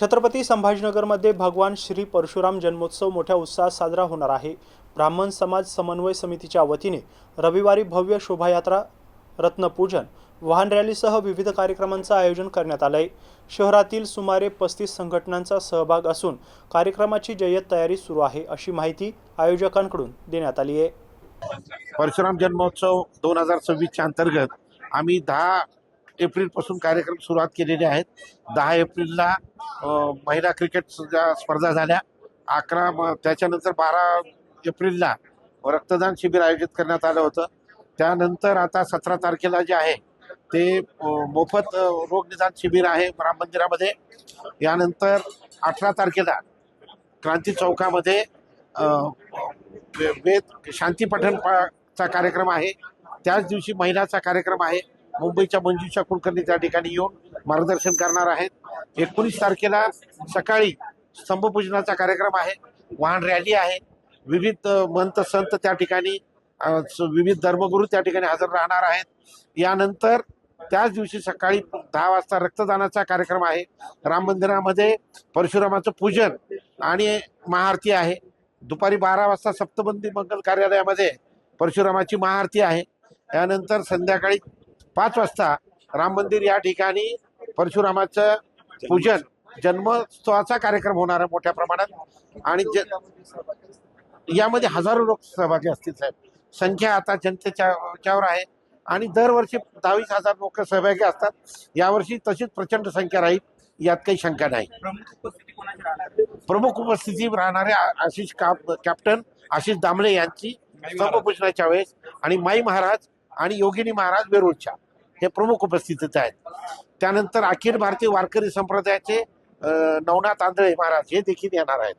छत्रपती संभाजीनगरमध्ये भगवान श्री परशुराम जन्मोत्सव मोठ्या उत्साहात साजरा होणार आहे। ब्राह्मण समाज समन्वय समितीच्या वतीने रविवारी भव्य शोभायात्रा, रत्नपूजन, वाहन रॅलीसह विविध कार्यक्रमांचे आयोजन करण्यात आले आहे। शहरातील सुमारे 35 संघटनांचा सहभाग असून कार्यक्रमाची जय्यत तयारी सुरू आहे, अशी माहिती आयोजकांकडून देण्यात आली आहे। परशुराम जन्मोत्सव 2026च्या अंतर्गत आम्ही 10 एप्रिल पासून कार्यक्रम सुरुवात केलेले आहेत। 10 एप्रिलला महिला क्रिकेट स्पर्धा झाल्या। त्याच्यानंतर 12 एप्रिलला रक्तदान शिबिर आयोजित करण्यात आलं होतं। त्यानंतर आता 17 तारखेला जे आहे ते मोफत रोग निदान शिबिर आहे राम मंदिरामध्ये। यानंतर 18 तारखेला क्रांती चौकामध्ये वेद शांती पठणचा कार्यक्रम आहे। त्याच दिवशी महिलाचा कार्यक्रम आहे। मुंबईच्या मंजुषा कुलकर्णी त्या ठिकाणी येऊन मार्गदर्शन करणार आहेत। 19 तारखेला सकाळी स्तंभपूजनाचा कार्यक्रम आहे, वाहन रॅली आहे, विविध मंत संत त्या ठिकाणी, विविध धर्मगुरू त्या ठिकाणी हजर राहणार आहेत। यानंतर त्याच दिवशी सकाळी 10 वाजता रक्तदानाचा कार्यक्रम आहे। राम मंदिरामध्ये परशुरामाचं पूजन आणि महाआरती आहे। दुपारी 12 वाजता सप्तबंदी मंगल कार्यालयामध्ये परशुरामाची महाआरती आहे। यानंतर संध्याकाळी 5 वाजता राम मंदिर या ठिकाणी परशुरामाचं पूजन, जन्मोत्सवाचा कार्यक्रम होणार आहे मोठ्या प्रमाणात। आणि यामध्ये हजारो लोक सहभागी असतील साहेब। संख्या आता जनतेच्यावर आहे आणि दरवर्षी 22,000 लोक सहभागी असतात। यावर्षी तशीच प्रचंड संख्या राहील, यात काही शंका नाही। प्रमुख उपस्थिती राहणारे कॅप्टन आशिष दामले यांची स्तंभपूजनाच्या वेळेस, आणि माई महाराज आणि योगिनी महाराज वेरूळच्या हे प्रमुख उपस्थितीत आहेत। त्यानंतर अखिल भारतीय वारकरी संप्रदायाचे नवनाथ आंधळे महाराज हे देखील येणार आहेत।